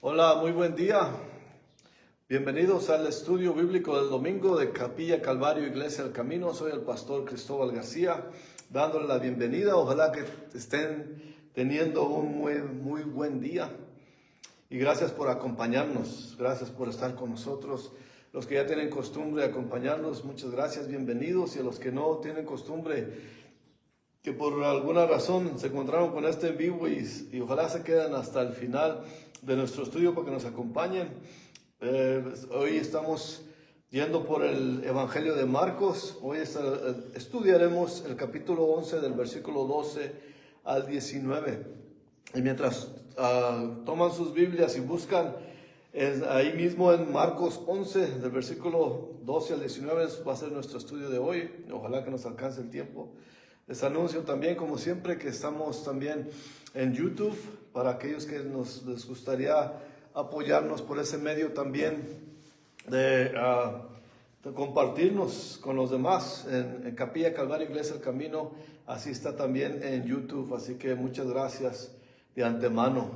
Hola, muy buen día. Bienvenidos al estudio bíblico del domingo de Capilla Calvario Iglesia del Camino. Soy el pastor Cristóbal García, dándole la bienvenida. Ojalá que estén teniendo un muy buen día. Y gracias por acompañarnos, gracias por estar con nosotros. Los que ya tienen costumbre de acompañarnos, muchas gracias, bienvenidos. Y a los que no tienen costumbre, que por alguna razón se encontraron con este en vivo y ojalá se queden hasta el final de nuestro estudio para que nos acompañen. Hoy estamos yendo por el Evangelio de Marcos. Hoy estudiaremos el capítulo 11 del versículo 12 al 19. Y mientras toman sus Biblias y buscan ahí mismo en Marcos 11, del versículo 12 al 19, va a ser nuestro estudio de hoy. Ojalá que nos alcance el tiempo. Les anuncio también, como siempre, que estamos también en YouTube para aquellos que les gustaría apoyarnos por ese medio también de compartirnos con los demás en Capilla Calvario Iglesia del Camino. Así está también en YouTube, así que muchas gracias de antemano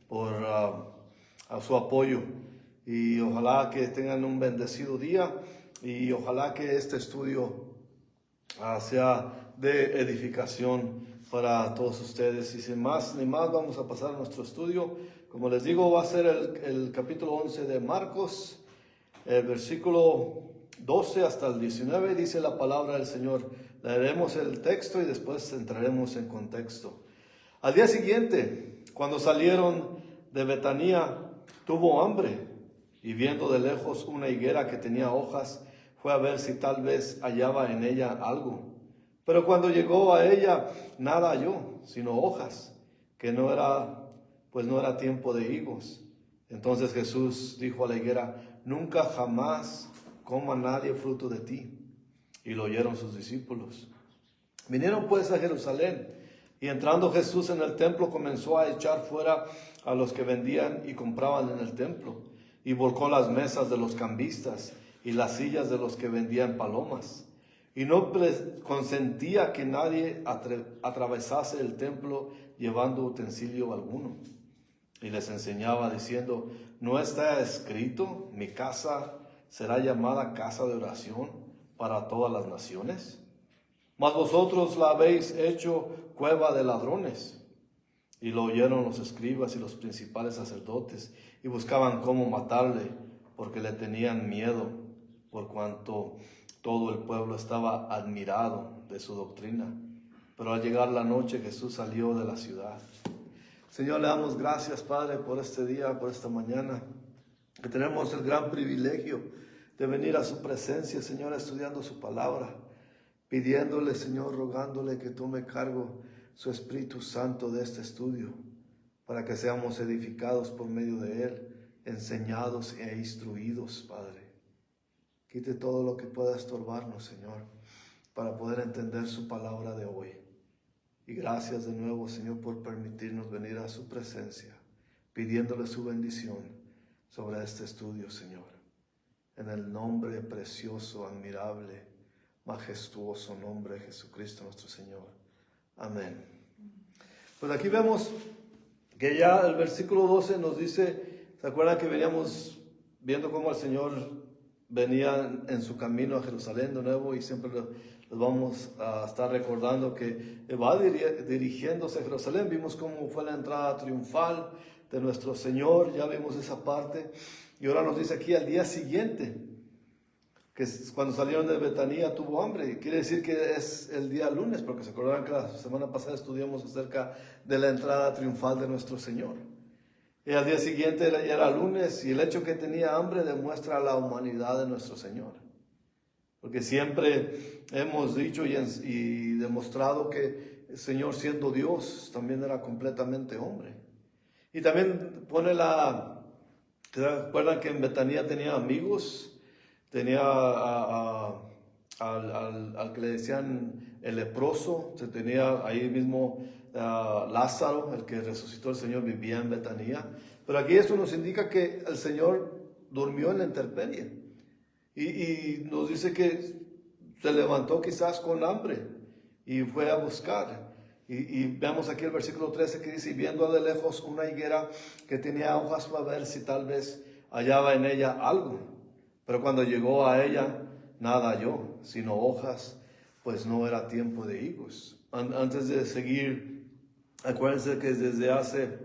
por a su apoyo y ojalá que tengan un bendecido día y ojalá que este estudio sea de edificación para todos ustedes. Y sin más ni más, vamos a pasar a nuestro estudio. Como les digo, va a ser el capítulo 11 de Marcos, el versículo 12 hasta el 19, dice la palabra del Señor. Leeremos el texto y después entraremos en contexto. Al día siguiente, cuando salieron de Betanía, tuvo hambre y viendo de lejos una higuera que tenía hojas, fue a ver si tal vez hallaba en ella algo. Pero cuando llegó a ella, nada halló, sino hojas, que no era tiempo de higos. Entonces Jesús dijo a la higuera: nunca jamás coma nadie fruto de ti. Y lo oyeron sus discípulos. Vinieron pues a Jerusalén, y entrando Jesús en el templo comenzó a echar fuera a los que vendían y compraban en el templo, y volcó las mesas de los cambistas y las sillas de los que vendían palomas. Y no consentía que nadie atravesase el templo llevando utensilio alguno. Y les enseñaba diciendo: ¿no está escrito, mi casa será llamada casa de oración para todas las naciones? Mas vosotros la habéis hecho cueva de ladrones. Y lo oyeron los escribas y los principales sacerdotes, y buscaban cómo matarle, porque le tenían miedo, por cuanto todo el pueblo estaba admirado de su doctrina. Pero al llegar la noche, Jesús salió de la ciudad. Señor, le damos gracias, Padre, por este día, por esta mañana, que tenemos el gran privilegio de venir a su presencia, Señor, estudiando su palabra, pidiéndole, Señor, rogándole que tome cargo su Espíritu Santo de este estudio, para que seamos edificados por medio de él, enseñados e instruidos, Padre. Quite todo lo que pueda estorbarnos, Señor, para poder entender su palabra de hoy. Y gracias de nuevo, Señor, por permitirnos venir a su presencia, pidiéndole su bendición sobre este estudio, Señor. En el nombre precioso, admirable, majestuoso nombre de Jesucristo nuestro Señor. Amén. Pues aquí vemos que ya el versículo 12 nos dice, ¿se acuerdan que veníamos viendo cómo el Señor venía en su camino a Jerusalén de nuevo? Y siempre les vamos a estar recordando que va dirigiéndose a Jerusalén. Vimos cómo fue la entrada triunfal de nuestro Señor, ya vimos esa parte. Y ahora nos dice aquí al día siguiente, que cuando salieron de Betanía tuvo hambre. Quiere decir que es el día lunes, porque se acordarán que la semana pasada estudiamos acerca de la entrada triunfal de nuestro Señor. Y al día siguiente ya era lunes, y el hecho que tenía hambre demuestra la humanidad de nuestro Señor. Porque siempre hemos dicho y demostrado que el Señor, siendo Dios, también era completamente hombre. Y también pone ¿se acuerdan que en Betanía tenía amigos? Tenía al que le decían el leproso, se tenía ahí mismo Lázaro, el que resucitó el Señor, vivía en Betanía. Pero aquí esto nos indica que el Señor durmió en la intemperie. Y nos dice que se levantó quizás con hambre y fue a buscar. Y vemos aquí el versículo 13 que dice, y viendo de lejos una higuera que tenía hojas para ver si tal vez hallaba en ella algo. Pero cuando llegó a ella, nada halló, sino hojas, pues no era tiempo de higos. Antes de seguir, acuérdense que desde hace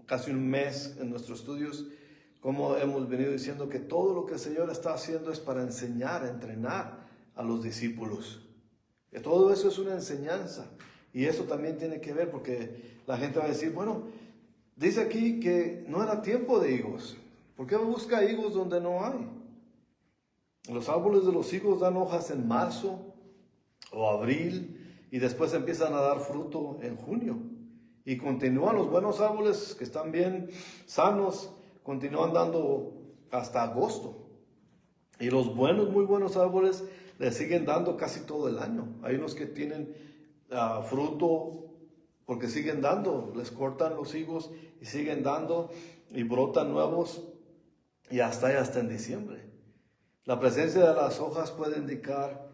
casi un mes en nuestros estudios, como hemos venido diciendo que todo lo que el Señor está haciendo es para enseñar, entrenar a los discípulos. Que todo eso es una enseñanza. Y eso también tiene que ver porque la gente va a decir, bueno, dice aquí que no era tiempo de higos. ¿Por qué busca higos donde no hay? Los árboles de los higos dan hojas en marzo o abril y después empiezan a dar fruto en junio. Y continúan los buenos árboles que están bien sanos, continúan dando hasta agosto. Y los buenos, muy buenos árboles le siguen dando casi todo el año. Hay unos que tienen fruto porque siguen dando, les cortan los higos y siguen dando y brotan nuevos y hasta en diciembre. La presencia de las hojas puede indicar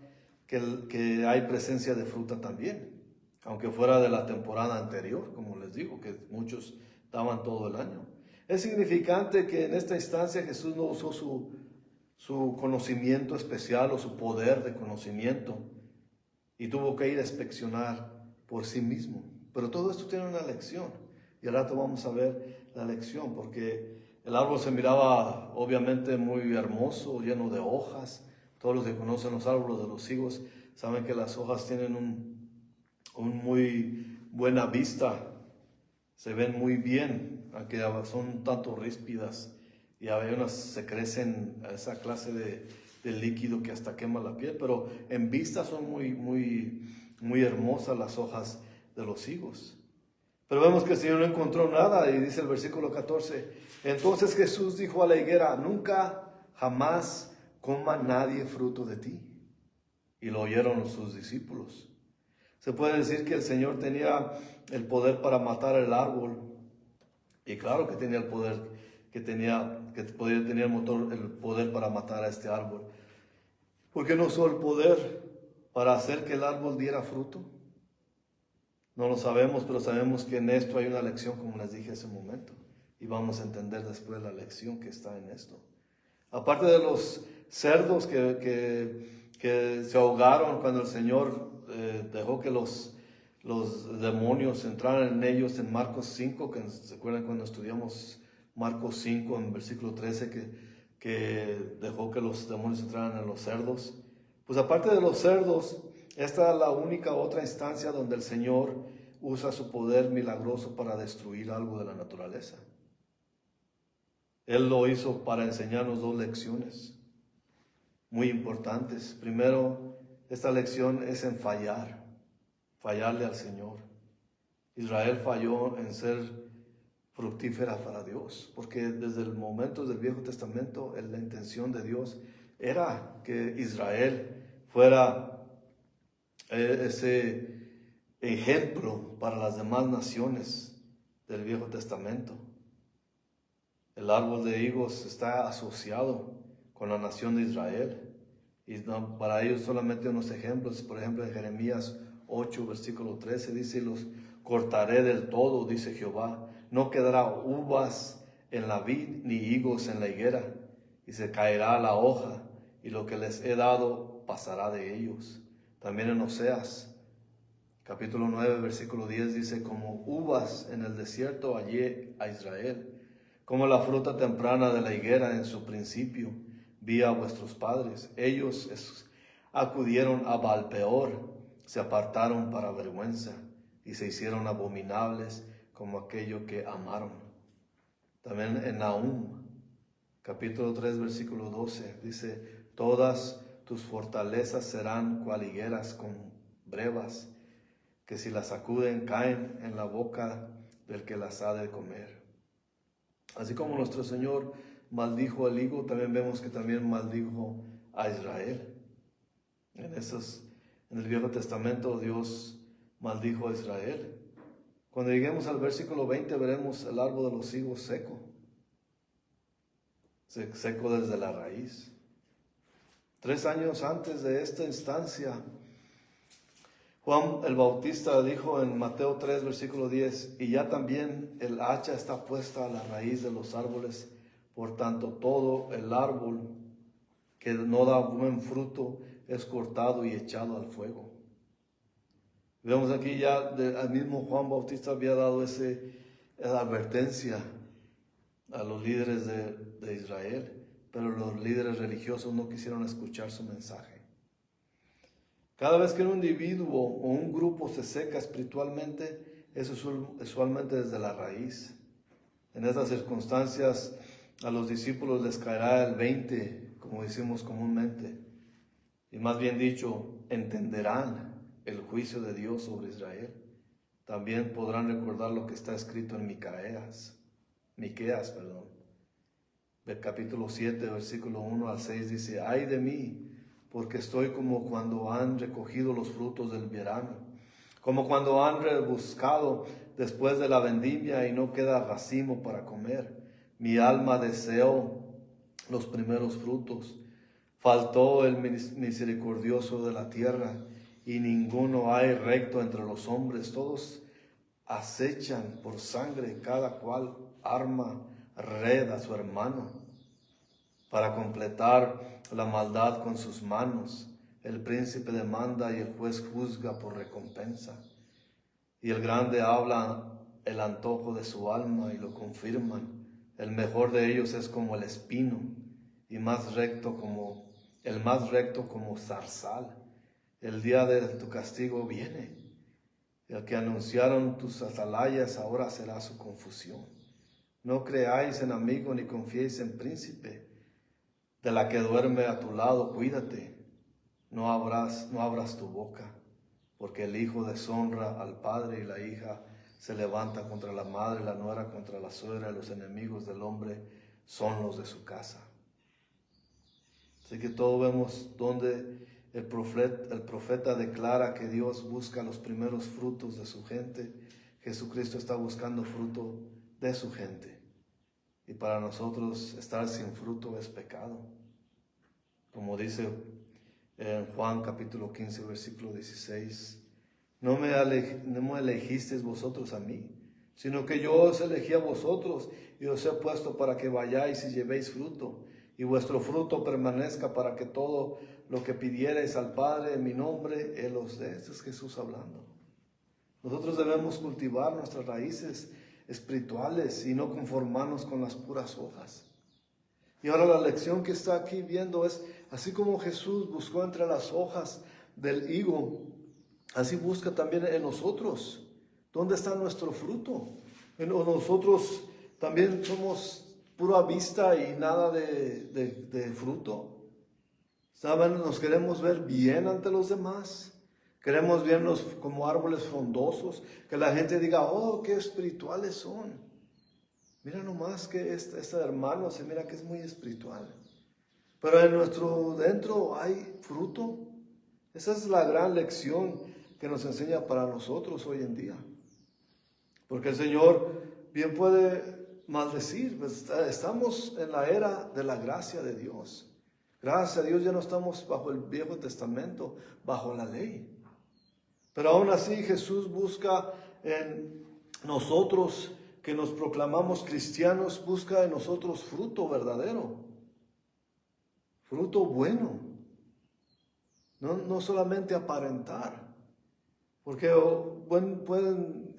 que hay presencia de fruta también, aunque fuera de la temporada anterior, como les digo, que muchos daban todo el año. Es significante que en esta instancia Jesús no usó su conocimiento especial o su poder de conocimiento y tuvo que ir a inspeccionar por sí mismo. Pero todo esto tiene una lección y al rato vamos a ver la lección porque el árbol se miraba obviamente muy hermoso, lleno de hojas. Todos los que conocen los árboles de los higos saben que las hojas tienen un muy buena vista, se ven muy bien, aunque son tanto ríspidas y hay unas se crecen a esa clase de líquido que hasta quema la piel, pero en vista son muy hermosas las hojas de los higos. Pero vemos que el Señor no encontró nada y dice el versículo 14, entonces Jesús dijo a la higuera, nunca jamás coma nadie fruto de ti. Y lo oyeron sus discípulos. Se puede decir que el Señor tenía el poder para matar el árbol. Y claro que tenía el poder, que podía tener el poder para matar a este árbol. ¿Por qué no usó el poder para hacer que el árbol diera fruto? No lo sabemos, pero sabemos que en esto hay una lección, como les dije hace un momento. Y vamos a entender después la lección que está en esto. Aparte de los cerdos que se ahogaron cuando el Señor dejó que los demonios entraran en ellos en Marcos 5, que se acuerdan cuando estudiamos Marcos 5 en versículo 13, que dejó que los demonios entraran en los cerdos. Pues aparte de los cerdos, esta es la única otra instancia donde el Señor usa su poder milagroso para destruir algo de la naturaleza. Él lo hizo para enseñarnos dos lecciones muy importantes. Primero, esta lección es en fallarle al Señor. Israel falló en ser fructífera para Dios, porque desde el momento del Viejo Testamento la intención de Dios era que Israel fuera ese ejemplo para las demás naciones del Viejo Testamento. El árbol de higos está asociado con la nación de Israel. Y para ellos solamente unos ejemplos. Por ejemplo, en Jeremías 8, versículo 13, dice, los cortaré del todo, dice Jehová. No quedará uvas en la vid, ni higos en la higuera. Y se caerá la hoja, y lo que les he dado pasará de ellos. También en Oseas, capítulo 9, versículo 10, dice, como uvas en el desierto hallé a Israel, como la fruta temprana de la higuera en su principio, vi a vuestros padres. Ellos acudieron a Baalpeor, se apartaron para vergüenza, y se hicieron abominables como aquello que amaron. También en Nahum, capítulo 3, versículo 12, dice, todas tus fortalezas serán cual higueras con brevas, que si las sacuden caen en la boca del que las ha de comer. Así como nuestro Señor maldijo al higo, también vemos que también maldijo a Israel. En el Viejo Testamento Dios maldijo a Israel. Cuando lleguemos al versículo 20 veremos el árbol de los higos seco desde la raíz. 3 años antes de esta instancia, Juan el Bautista dijo en Mateo 3, versículo 10, y ya también el hacha está puesta a la raíz de los árboles, por tanto todo el árbol que no da buen fruto es cortado y echado al fuego. Vemos aquí ya, el mismo Juan Bautista había dado esa advertencia a los líderes de Israel, pero los líderes religiosos no quisieron escuchar su mensaje. Cada vez que un individuo o un grupo se seca espiritualmente, eso es usualmente desde la raíz. En estas circunstancias, a los discípulos les caerá el 20, como decimos comúnmente, y más bien dicho, entenderán el juicio de Dios sobre Israel. También podrán recordar lo que está escrito en Miqueas, del capítulo 7, versículo 1 al 6, dice, ay de mí, porque estoy como cuando han recogido los frutos del verano, como cuando han rebuscado después de la vendimia y no queda racimo para comer. Mi alma deseó los primeros frutos. Faltó el misericordioso de la tierra, y ninguno hay recto entre los hombres. Todos acechan por sangre, cada cual arma red a su hermano, para completar la maldad con sus manos. El príncipe demanda y el juez juzga por recompensa. Y el grande habla el antojo de su alma y lo confirman. El mejor de ellos es como el espino y el más recto como zarzal. El día de tu castigo viene. El que anunciaron tus atalayas ahora será su confusión. No creáis en amigo ni confiéis en príncipe. De la que duerme a tu lado, cuídate, no abras tu boca, porque el hijo deshonra al padre y la hija se levanta contra la madre, la nuera contra la suegra, y los enemigos del hombre son los de su casa. Así que todos vemos donde el profeta declara que Dios busca los primeros frutos de su gente. Jesucristo está buscando fruto de su gente. Y para nosotros estar sin fruto es pecado. Como dice en Juan capítulo 15, versículo 16, no me elegisteis vosotros a mí, sino que yo os elegí a vosotros y os he puesto para que vayáis y llevéis fruto, y vuestro fruto permanezca, para que todo lo que pidierais al Padre en mi nombre, Él os dé. Esto es Jesús hablando. Nosotros debemos cultivar nuestras raíces espirituales y no conformarnos con las puras hojas. Y ahora la lección que está aquí viendo es, así como Jesús buscó entre las hojas del higo, así busca también en nosotros. ¿Dónde está nuestro fruto? Nosotros también somos pura vista y nada de fruto. ¿Saben? Nos queremos ver bien ante los demás. Queremos vernos como árboles frondosos, que la gente diga, oh, qué espirituales son. Mira nomás que este hermano se mira que es muy espiritual. Pero en nuestro dentro hay fruto. Esa es la gran lección que nos enseña para nosotros hoy en día. Porque el Señor bien puede maldecir. Estamos en la era de la gracia de Dios. Gracias a Dios ya no estamos bajo el Viejo Testamento, bajo la ley. Pero aún así Jesús busca en nosotros, que nos proclamamos cristianos, busca en nosotros fruto verdadero, fruto bueno, no solamente aparentar, porque pueden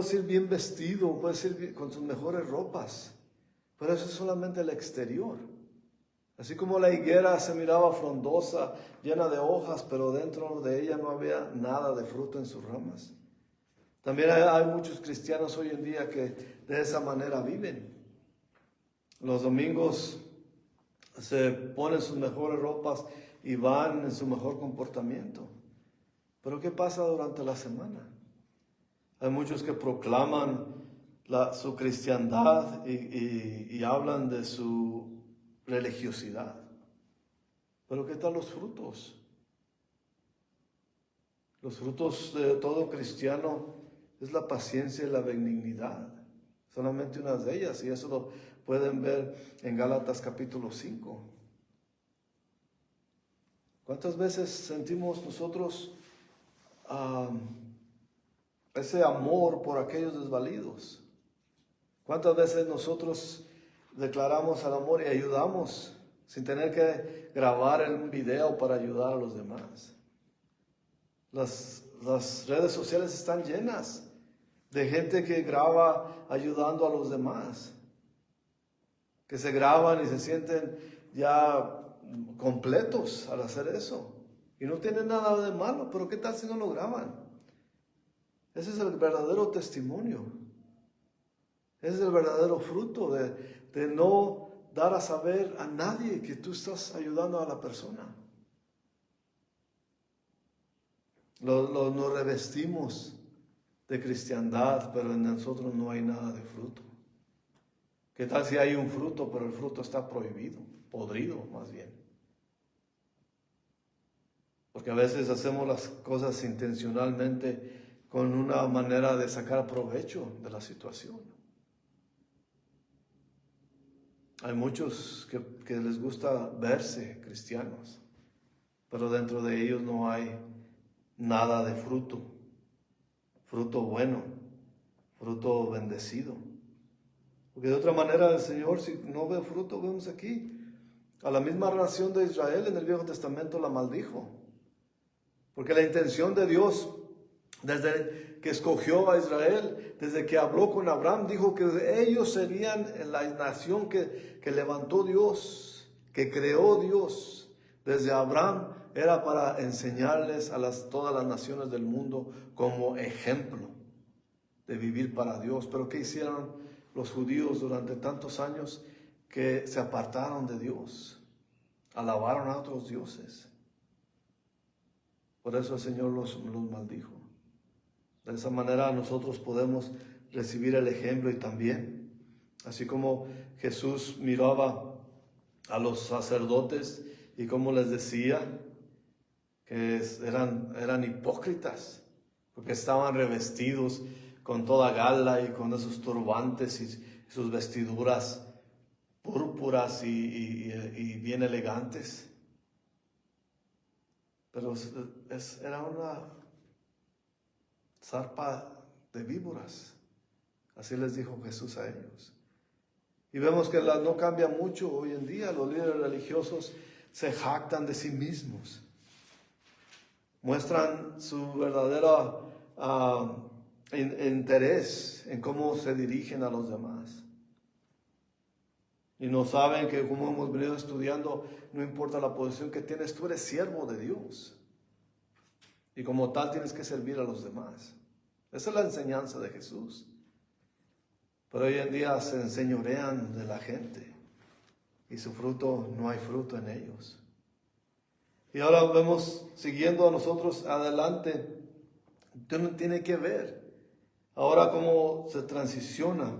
ser bien vestidos, pueden ser con sus mejores ropas, pero eso es solamente el exterior. Así como la higuera se miraba frondosa, llena de hojas, pero dentro de ella no había nada de fruto en sus ramas. También hay muchos cristianos hoy en día que de esa manera viven. Los domingos se ponen sus mejores ropas y van en su mejor comportamiento. Pero ¿qué pasa durante la semana? Hay muchos que proclaman su cristiandad y hablan de su religiosidad. Pero ¿qué tal los frutos? Los frutos de todo cristiano es la paciencia y la benignidad. Solamente unas de ellas, y eso lo pueden ver en Gálatas capítulo 5. ¿Cuántas veces sentimos nosotros ese amor por aquellos desvalidos? ¿Cuántas veces nosotros declaramos el amor y ayudamos sin tener que grabar un video para ayudar a los demás? Las redes sociales están llenas de gente que graba ayudando a los demás, que se graban y se sienten ya completos al hacer eso. Y no tienen nada de malo, pero ¿qué tal si no lo graban? Ese es el verdadero testimonio. Ese es el verdadero fruto de no dar a saber a nadie que tú estás ayudando a la persona. Nos revestimos de cristiandad, pero en nosotros no hay nada de fruto. ¿Qué tal si hay un fruto, pero el fruto está prohibido, podrido más bien? Porque a veces hacemos las cosas intencionalmente con una manera de sacar provecho de la situación. Hay muchos que les gusta verse cristianos, pero dentro de ellos no hay nada de fruto bueno, fruto bendecido. Porque de otra manera el Señor, si no ve fruto, vemos aquí, a la misma nación de Israel en el Viejo Testamento la maldijo. Porque la intención de Dios, desde que escogió a Israel, desde que habló con Abraham, dijo que ellos serían la nación que levantó Dios, que creó Dios. Desde Abraham era para enseñarles a todas las naciones del mundo como ejemplo de vivir para Dios. Pero ¿qué hicieron los judíos durante tantos años? Que se apartaron de Dios, alabaron a otros dioses. Por eso el Señor los maldijo. De esa manera nosotros podemos recibir el ejemplo y también, así como Jesús miraba a los sacerdotes y como les decía que eran hipócritas, porque estaban revestidos con toda gala y con esos turbantes y sus vestiduras púrpuras y bien elegantes. Pero era una zarpa de víboras. Así les dijo Jesús a ellos. Y vemos que no cambia mucho hoy en día. Los líderes religiosos se jactan de sí mismos. Muestran su verdadero interés en cómo se dirigen a los demás. Y no saben que, como hemos venido estudiando, no importa la posición que tienes, tú eres siervo de Dios. Y como tal tienes que servir a los demás. Esa es la enseñanza de Jesús. Pero hoy en día se enseñorean de la gente. Y su fruto, no hay fruto en ellos. Y ahora vemos, siguiendo a nosotros adelante, tiene que ver ahora cómo se transiciona.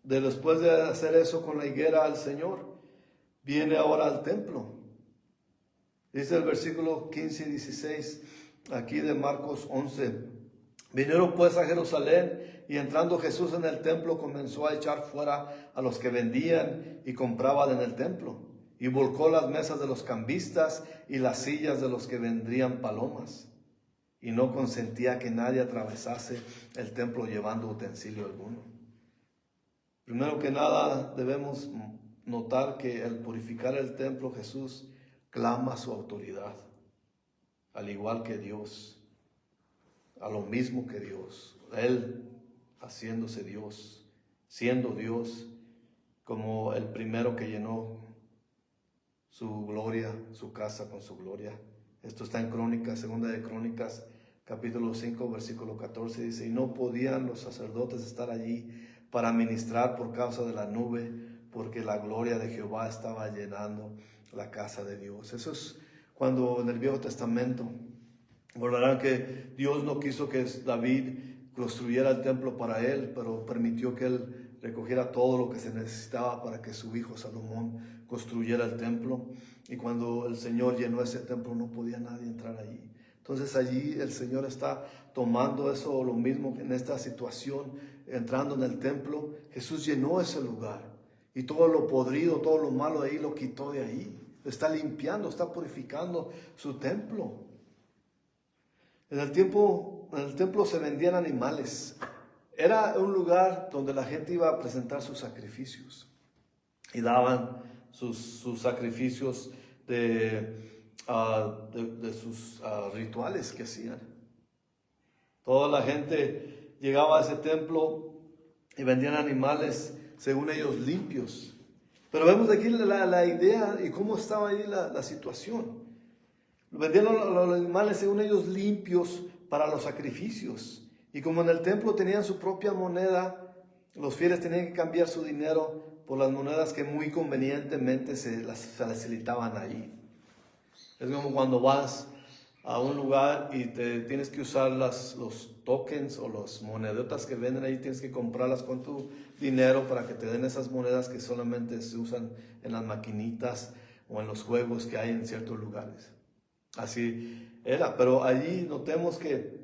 Después de hacer eso con la higuera al Señor, viene ahora al templo. Dice el versículo 15 y 16 aquí de Marcos 11. Vinieron pues a Jerusalén y entrando Jesús en el templo comenzó a echar fuera a los que vendían y compraban en el templo. Y volcó las mesas de los cambistas y las sillas de los que vendrían palomas. Y no consentía que nadie atravesase el templo llevando utensilio alguno. Primero que nada debemos notar que al purificar el templo Jesús clama su autoridad, al igual que Dios, a lo mismo que Dios. Él haciéndose Dios, siendo Dios, como el primero que llenó su gloria, su casa con su gloria. Esto está en Crónicas, segunda de Crónicas, capítulo 5, versículo 14, dice, y no podían los sacerdotes estar allí para ministrar por causa de la nube, porque la gloria de Jehová estaba llenando la casa de Dios. Eso es cuando en el Viejo Testamento, recordarán que Dios no quiso que David construyera el templo para él, pero permitió que él recogiera todo lo que se necesitaba para que su hijo Salomón construyera el templo. Y cuando el Señor llenó ese templo, no podía nadie entrar allí. Entonces allí el Señor está tomando eso, lo mismo que en esta situación, entrando en el templo. Jesús llenó ese lugar y todo lo podrido, todo lo malo de ahí lo quitó de ahí. está limpiando, está purificando su templo. En el templo se vendían animales. Era un lugar donde la gente iba a presentar sus sacrificios y daban sus sacrificios de sus rituales que hacían. Toda la gente llegaba a ese templo y vendían animales, según ellos, limpios. Pero vemos aquí la idea y cómo estaba ahí la situación. Vendían los animales, según ellos, limpios para los sacrificios. Y como en el templo tenían su propia moneda, los fieles tenían que cambiar su dinero por las monedas que muy convenientemente se las facilitaban ahí. Es como cuando vas a un lugar y te tienes que usar los tokens o las monedotas que venden ahí, tienes que comprarlas con tu dinero para que te den esas monedas que solamente se usan en las maquinitas o en los juegos que hay en ciertos lugares. Así era, pero allí notemos que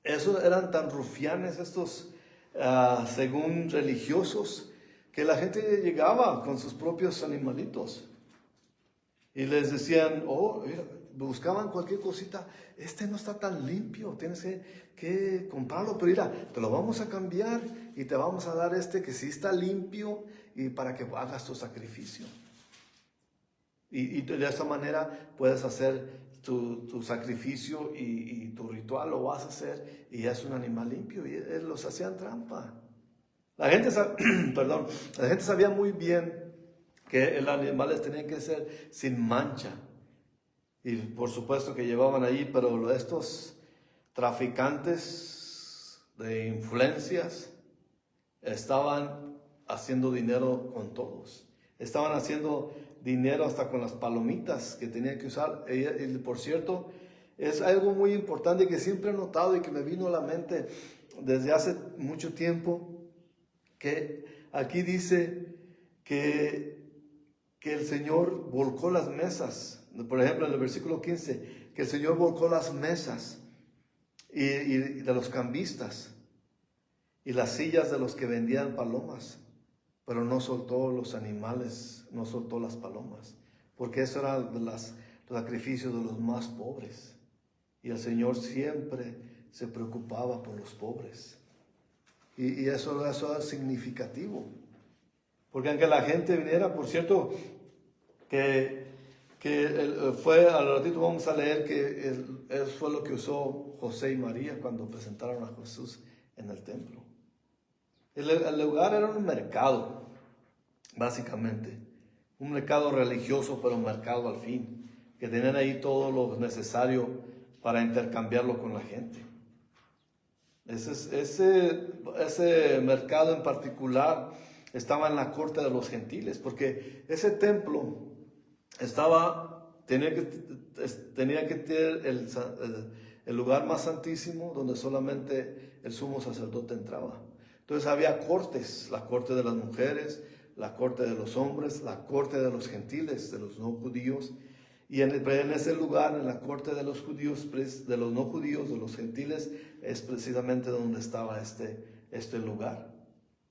esos eran tan rufianes estos, según religiosos, que la gente llegaba con sus propios animalitos y les decían, mira, buscaban cualquier cosita, este no está tan limpio, tienes que comprarlo, pero mira, te lo vamos a cambiar y te vamos a dar este que sí está limpio y para que hagas tu sacrificio. Y de esta manera puedes hacer tu sacrificio y tu ritual lo vas a hacer y es un animal limpio y los hacían trampa. La gente sabía muy bien que los animales tenían que ser sin mancha. Y por supuesto que llevaban ahí, pero estos traficantes de influencias estaban haciendo dinero con todos. Estaban haciendo dinero hasta con las palomitas que tenían que usar. Y por cierto, es algo muy importante que siempre he notado y que me vino a la mente desde hace mucho tiempo, que aquí dice que el Señor volcó las mesas. Por ejemplo, en el versículo 15, que el Señor volcó las mesas y de los cambistas y las sillas de los que vendían palomas, pero no soltó los animales, no soltó las palomas, porque eso era los sacrificios de los más pobres. Y el Señor siempre se preocupaba por los pobres. Y eso es significativo. Porque aunque la gente viniera, por cierto, que fue, al ratito vamos a leer que eso fue lo que usó José y María cuando presentaron a Jesús en el templo. El lugar era un mercado, básicamente. Un mercado religioso, pero un mercado al fin. Que tenían ahí todo lo necesario para intercambiarlo con la gente. Ese mercado en particular estaba en la corte de los gentiles, porque ese templo tenía que tener el lugar más santísimo donde solamente el sumo sacerdote entraba. Entonces había cortes, la corte de las mujeres, la corte de los hombres, la corte de los gentiles, de los no judíos. Y en ese lugar, en la corte de los judíos, de los no judíos, de los gentiles, es precisamente donde estaba este lugar.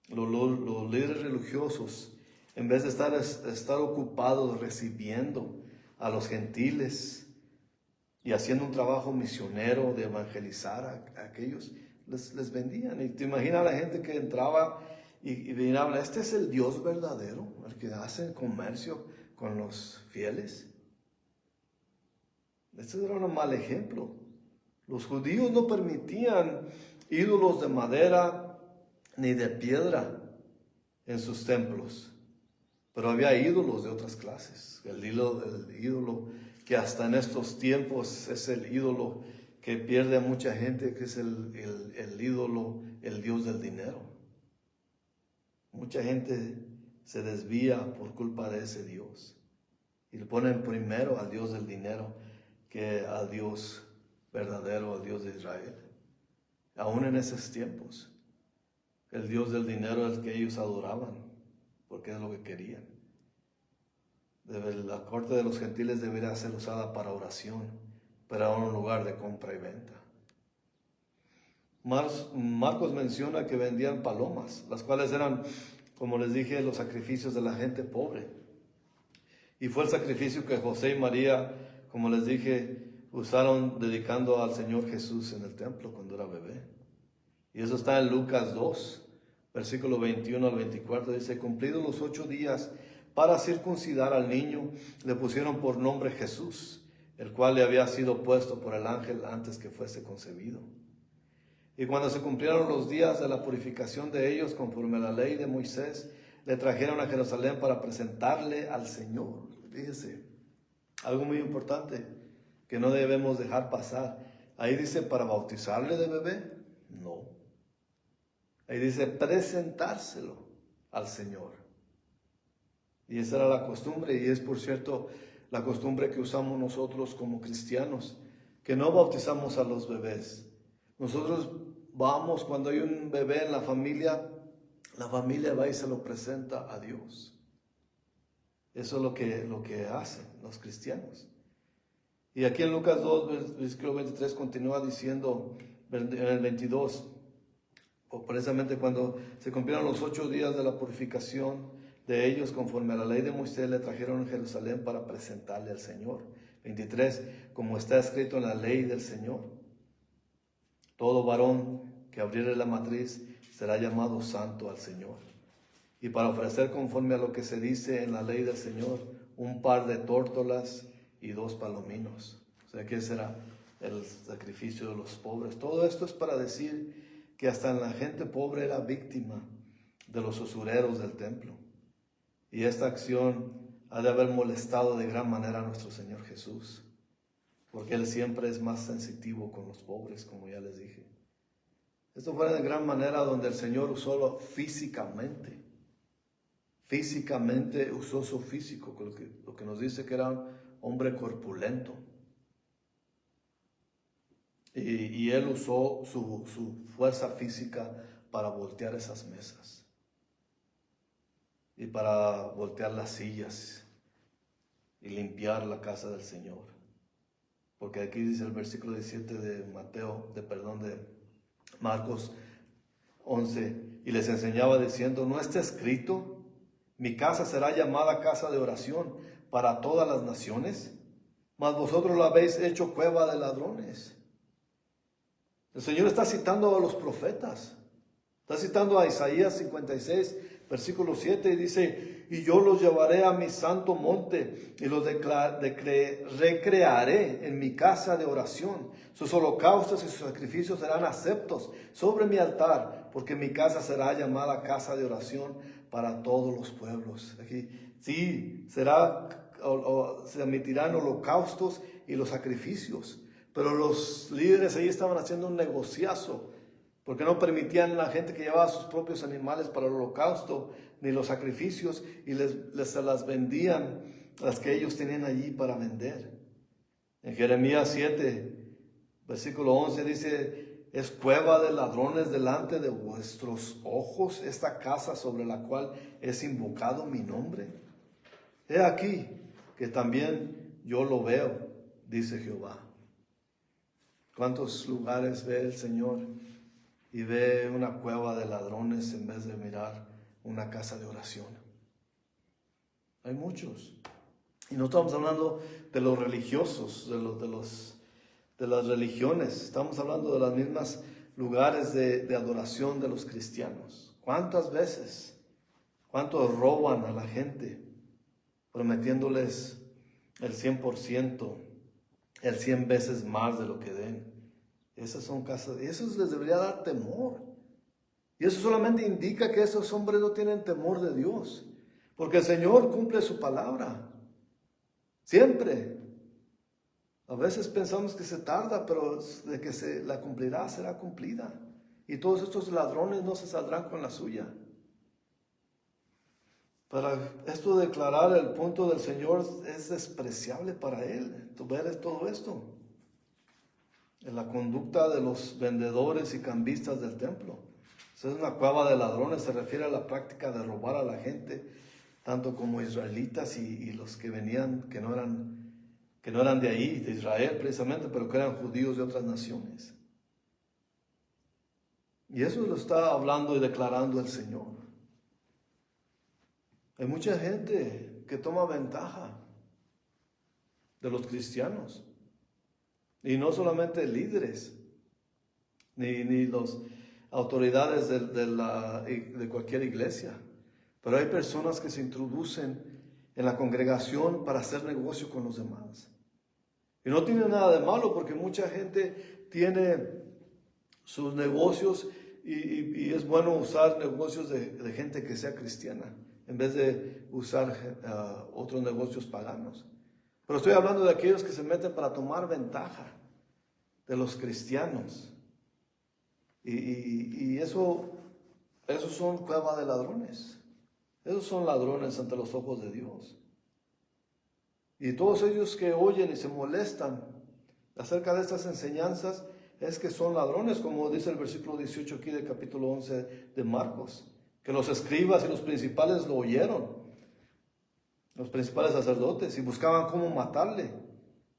Los líderes religiosos, en vez de estar ocupados recibiendo a los gentiles y haciendo un trabajo misionero de evangelizar a aquellos, les vendían. Y te imaginas a la gente que entraba y miraba, este es el Dios verdadero, el que hace comercio con los fieles. Este era un mal ejemplo. Los judíos no permitían ídolos de madera ni de piedra en sus templos, pero había ídolos de otras clases. El ídolo que hasta en estos tiempos es el ídolo que pierde a mucha gente, que es el ídolo, el Dios del dinero. Mucha gente se desvía por culpa de ese Dios y le ponen primero al Dios del dinero que al Dios verdadero, al Dios de Israel. Aún en esos tiempos, el Dios del dinero es el que ellos adoraban, porque es lo que querían. La corte de los gentiles debería ser usada para oración, pero era un lugar de compra y venta. Marcos menciona que vendían palomas, las cuales eran, como les dije, los sacrificios de la gente pobre. Y fue el sacrificio que José y María, como les dije, usaron dedicando al Señor Jesús en el templo cuando era bebé. Y eso está en Lucas 2, versículo 21 al 24. Dice: cumplidos los 8 días para circuncidar al niño, le pusieron por nombre Jesús, el cual le había sido puesto por el ángel antes que fuese concebido. Y cuando se cumplieron los días de la purificación de ellos, conforme a la ley de Moisés, le trajeron a Jerusalén para presentarle al Señor. Fíjese, algo muy importante que no debemos dejar pasar. Ahí dice para bautizarle de bebé. No. Ahí dice presentárselo al Señor. Y esa era la costumbre, y es por cierto la costumbre que usamos nosotros como cristianos, que no bautizamos a los bebés. Nosotros vamos, cuando hay un bebé en la familia va y se lo presenta a Dios. Eso es lo que hacen los cristianos. Y aquí en Lucas 2, versículo 23, continúa diciendo, en el 22, o precisamente cuando se cumplieron los 8 días de la purificación de ellos, conforme a la ley de Moisés, le trajeron a Jerusalén para presentarle al Señor. 23, como está escrito en la ley del Señor: todo varón que abriere la matriz será llamado santo al Señor. Y para ofrecer conforme a lo que se dice en la ley del Señor, un par de tórtolas y 2 palominos. O sea que ese era el sacrificio de los pobres. Todo esto es para decir que hasta la gente pobre era víctima de los usureros del templo. Y esta acción ha de haber molestado de gran manera a nuestro Señor Jesús, porque Él siempre es más sensitivo con los pobres, como ya les dije. Esto fue de gran manera donde el Señor usó físicamente usó su físico, lo que nos dice que era un hombre corpulento. Y Él usó su fuerza física para voltear esas mesas y para voltear las sillas y limpiar la casa del Señor. Porque aquí dice el versículo 17 de Marcos 11, y les enseñaba diciendo: ¿no está escrito, mi casa será llamada casa de oración para todas las naciones? Mas vosotros la habéis hecho cueva de ladrones. El Señor está citando a los profetas. Está citando a Isaías 56, versículo 7, y dice: y yo los llevaré a mi santo monte y los recrearé en mi casa de oración. Sus holocaustos y sus sacrificios serán aceptos sobre mi altar, porque mi casa será llamada casa de oración para todos los pueblos. Aquí sí, se emitirán holocaustos y los sacrificios, pero los líderes ahí estaban haciendo un negociazo, porque no permitían a la gente que llevaba sus propios animales para el holocausto ni los sacrificios, y se las vendían, las que ellos tenían allí para vender. En Jeremías 7, versículo 11 dice: es cueva de ladrones delante de vuestros ojos esta casa sobre la cual es invocado mi nombre. He aquí que también yo lo veo, dice Jehová. ¿Cuántos lugares ve el Señor y ve una cueva de ladrones en vez de mirar una casa de oración? Hay muchos. Y no estamos hablando de los religiosos, de las religiones. Estamos hablando de los mismos lugares de adoración de los cristianos. ¿Cuántas veces? ¿Cuántos roban a la gente prometiéndoles el 100%, el 100 veces más de lo que den? Esas son casas, eso les debería dar temor. Y eso solamente indica que esos hombres no tienen temor de Dios, porque el Señor cumple su palabra, siempre. A veces pensamos que se tarda, pero de que se la cumplirá, será cumplida. Y todos estos ladrones no se saldrán con la suya. Para esto declarar el punto del Señor es despreciable para Él. Tú ves todo esto en la conducta de los vendedores y cambistas del templo. Es una cueva de ladrones, se refiere a la práctica de robar a la gente, tanto como israelitas y los que venían, que no eran de ahí, de Israel precisamente, pero que eran judíos de otras naciones. Y eso lo está hablando y declarando el Señor. Hay mucha gente que toma ventaja de los cristianos. Y no solamente líderes, ni las autoridades de cualquier iglesia. Pero hay personas que se introducen en la congregación para hacer negocio con los demás. Y no tiene nada de malo, porque mucha gente tiene sus negocios y es bueno usar negocios de gente que sea cristiana en vez de usar otros negocios paganos. Pero estoy hablando de aquellos que se meten para tomar ventaja de los cristianos. Y esos son cueva de ladrones. Esos son ladrones ante los ojos de Dios. Y todos ellos que oyen y se molestan acerca de estas enseñanzas es que son ladrones, como dice el versículo 18 aquí del capítulo 11 de Marcos, que los escribas y los principales lo oyeron, los principales sacerdotes, y buscaban cómo matarle,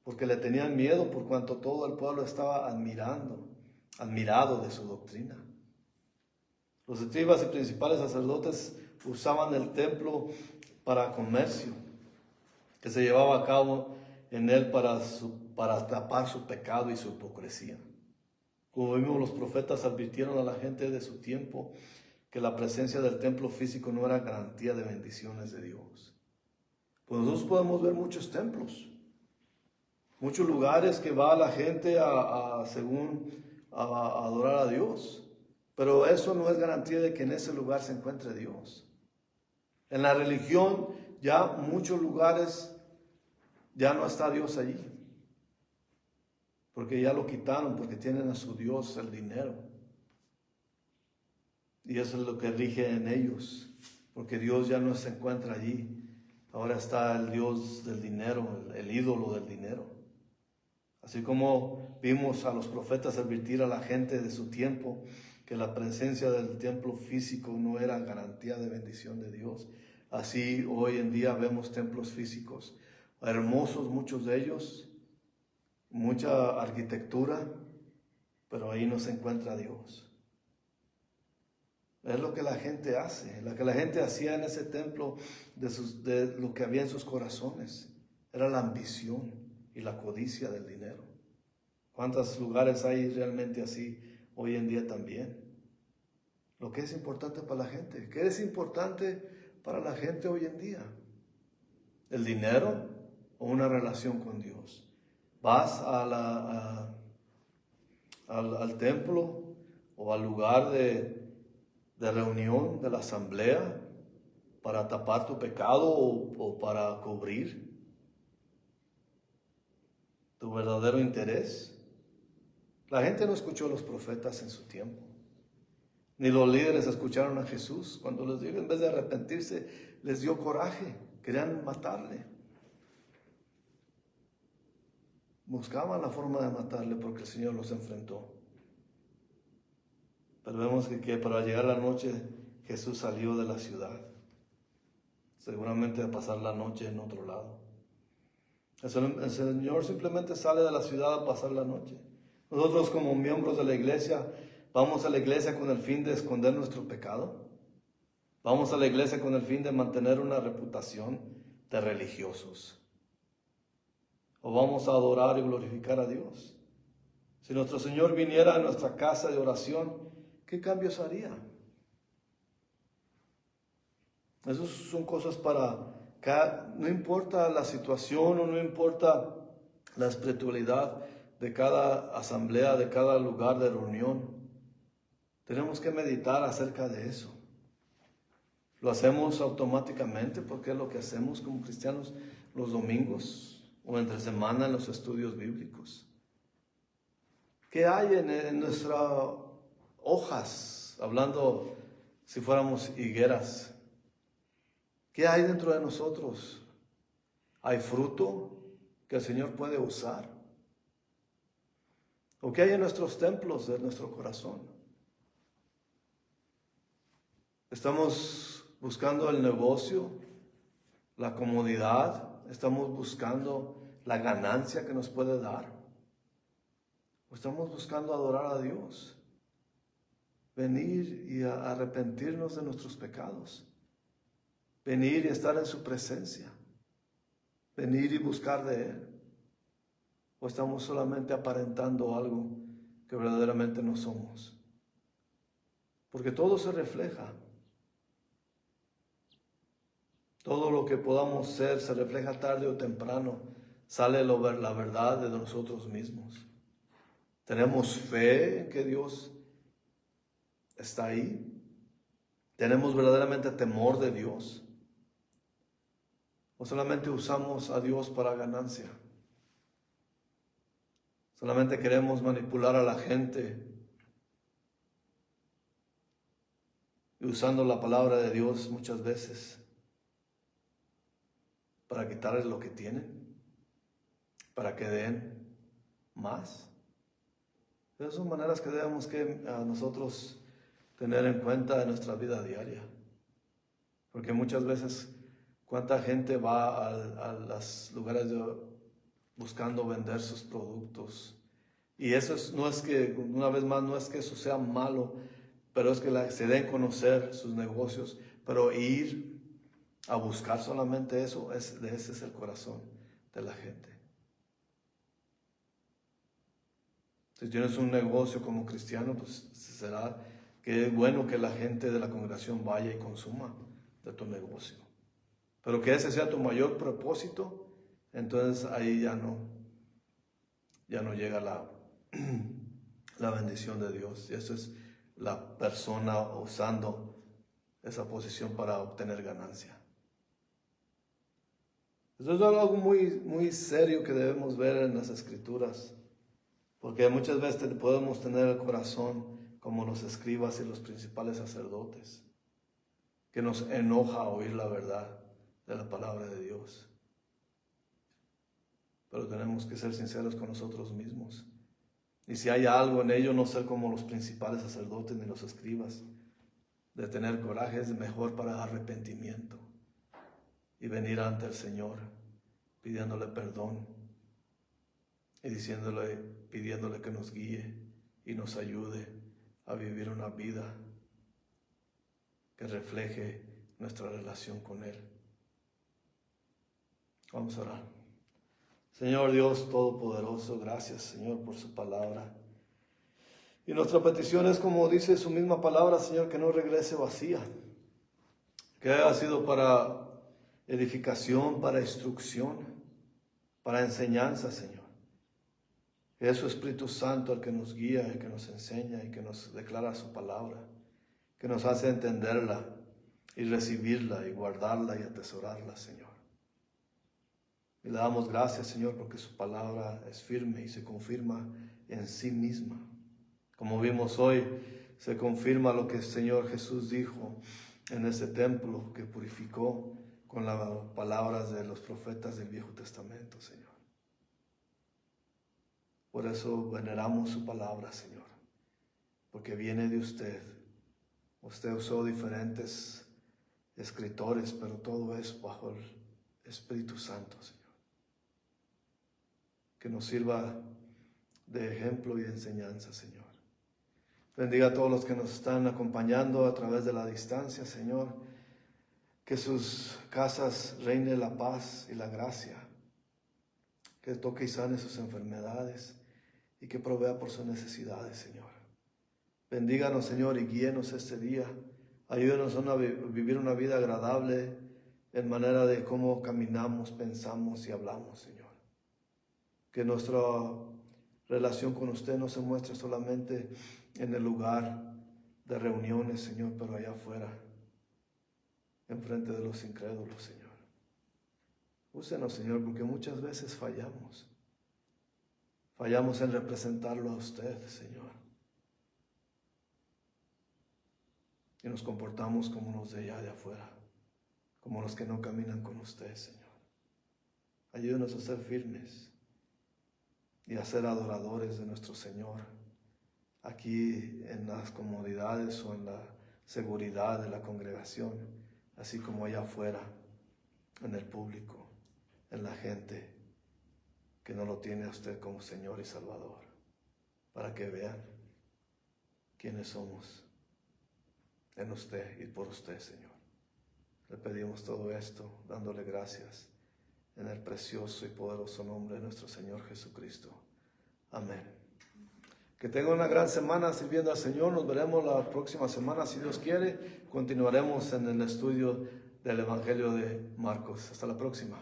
porque le tenían miedo por cuanto todo el pueblo estaba admirado de su doctrina. Los escribas y principales sacerdotes usaban el templo para comercio, que se llevaba a cabo en él para tapar su pecado y su hipocresía. Como vimos, los profetas advirtieron a la gente de su tiempo que la presencia del templo físico no era garantía de bendiciones de Dios. Pues nosotros podemos ver muchos templos, muchos lugares que va la gente a adorar a Dios, pero eso no es garantía de que en ese lugar se encuentre Dios. En la religión ya muchos lugares ya no está Dios allí, porque ya lo quitaron, porque tienen a su Dios el dinero. Y eso es lo que rige en ellos, porque Dios ya no se encuentra allí. Ahora está el Dios del dinero, el ídolo del dinero. Así como vimos a los profetas advertir a la gente de su tiempo que la presencia del templo físico no era garantía de bendición de Dios, así hoy en día vemos templos físicos hermosos, muchos de ellos, mucha arquitectura, pero ahí no se encuentra Dios. Es lo que la gente hace, lo que la gente hacía en ese templo, de lo que había en sus corazones, era la ambición y la codicia del dinero. ¿Cuántos lugares hay realmente así hoy en día también? Lo que es importante para la gente, ¿qué es importante para la gente hoy en día? ¿El dinero o una relación con Dios? ¿Vas al templo o al lugar de reunión, de la asamblea, para tapar tu pecado o para cubrir tu verdadero interés? La gente no escuchó a los profetas en su tiempo, ni los líderes escucharon a Jesús cuando les dijo, en vez de arrepentirse, les dio coraje, querían matarle. Buscaban la forma de matarle porque el Señor los enfrentó. Pero vemos que para llegar la noche Jesús salió de la ciudad, seguramente a pasar la noche en otro lado. El Señor simplemente sale de la ciudad a pasar la noche. Nosotros como miembros de la iglesia, ¿vamos a la iglesia con el fin de esconder nuestro pecado? ¿Vamos a la iglesia con el fin de mantener una reputación de religiosos? ¿O vamos a adorar y glorificar a Dios? Si nuestro Señor viniera a nuestra casa de oración, ¿qué cambios haría? Esas son cosas no importa la situación o no importa la espiritualidad de cada asamblea, de cada lugar de reunión. Tenemos que meditar acerca de eso. Lo hacemos automáticamente porque es lo que hacemos como cristianos los domingos o entre semana en los estudios bíblicos. ¿Qué hay en nuestras hojas? Hablando si fuéramos higueras. ¿Qué hay dentro de nosotros? ¿Hay fruto que el Señor puede usar? ¿O qué hay en nuestros templos de nuestro corazón? ¿Estamos buscando el negocio, la comodidad? ¿Estamos buscando la ganancia que nos puede dar? ¿O estamos buscando adorar a Dios? Venir y arrepentirnos de nuestros pecados. Venir y estar en su presencia. Venir y buscar de Él. o estamos solamente aparentando algo que verdaderamente no somos. Porque todo se refleja. Todo lo que podamos ser se refleja tarde o temprano. Sale la verdad de nosotros mismos. ¿Tenemos fe en que Dios está ahí? ¿Tenemos verdaderamente temor de Dios? ¿O solamente usamos a Dios para ganancia? Solamente queremos manipular a la gente y usando la palabra de Dios muchas veces para quitarles lo que tienen, para que den más. Esas son maneras que debemos que a nosotros tener en cuenta en nuestra vida diaria. Porque muchas veces, cuánta gente va a los lugares buscando vender sus productos. Y eso no es que, una vez más, no es que eso sea malo, pero es que se den a conocer sus negocios. Pero ir a buscar solamente eso, ese es el corazón de la gente. Si tienes un negocio como cristiano, pues será que es bueno que la gente de la congregación vaya y consuma de tu negocio. Pero que ese sea tu mayor propósito, entonces ahí ya no llega la bendición de Dios. Y eso es la persona usando esa posición para obtener ganancia. Eso es algo muy, muy serio que debemos ver en las Escrituras. Porque muchas veces podemos tener el corazón como los escribas y los principales sacerdotes, que nos enoja oír la verdad de la palabra de Dios. Pero tenemos que ser sinceros con nosotros mismos. Y si hay algo en ello, no ser como los principales sacerdotes ni los escribas. De tener coraje es mejor para arrepentimiento y venir ante el Señor pidiéndole perdón y pidiéndole que nos guíe y nos ayude a vivir una vida que refleje nuestra relación con Él. Vamos a orar. Señor Dios Todopoderoso, gracias, Señor, por su palabra. Y nuestra petición es, como dice su misma palabra, Señor, que no regrese vacía, que haya sido para edificación, para instrucción, para enseñanza, Señor. Que es su Espíritu Santo el que nos guía, el que nos enseña y que nos declara su palabra, que nos hace entenderla y recibirla y guardarla y atesorarla, Señor. Y le damos gracias, Señor, porque su palabra es firme y se confirma en sí misma. Como vimos hoy, se confirma lo que el Señor Jesús dijo en ese templo que purificó con las palabras de los profetas del Viejo Testamento, Señor. Por eso veneramos su palabra, Señor, porque viene de usted. Usted usó diferentes escritores, pero todo es bajo el Espíritu Santo, Señor. Que nos sirva de ejemplo y de enseñanza, Señor. Bendiga a todos los que nos están acompañando a través de la distancia, Señor. Que sus casas reine la paz y la gracia. Que toque y sane sus enfermedades y que provea por sus necesidades, Señor. Bendíganos, Señor, y guíenos este día. Ayúdanos a vivir una vida agradable en manera de cómo caminamos, pensamos y hablamos, Señor. Que nuestra relación con usted no se muestre solamente en el lugar de reuniones, Señor, pero allá afuera, enfrente de los incrédulos, Señor. Úsenos, Señor, porque muchas veces fallamos. Fallamos en representarlo a usted, Señor. Y nos comportamos como los de allá de afuera, como los que no caminan con usted, Señor. Ayúdenos a ser firmes y a ser adoradores de nuestro Señor, aquí en las comodidades o en la seguridad de la congregación, así como allá afuera, en el público, en la gente que no lo tiene a usted como Señor y Salvador, para que vean quiénes somos en usted y por usted, Señor. Le pedimos todo esto dándole gracias en el precioso y poderoso nombre de nuestro Señor Jesucristo. Amén. Que tengan una gran semana sirviendo al Señor. Nos veremos la próxima semana, si Dios quiere. Continuaremos en el estudio del Evangelio de Marcos. Hasta la próxima.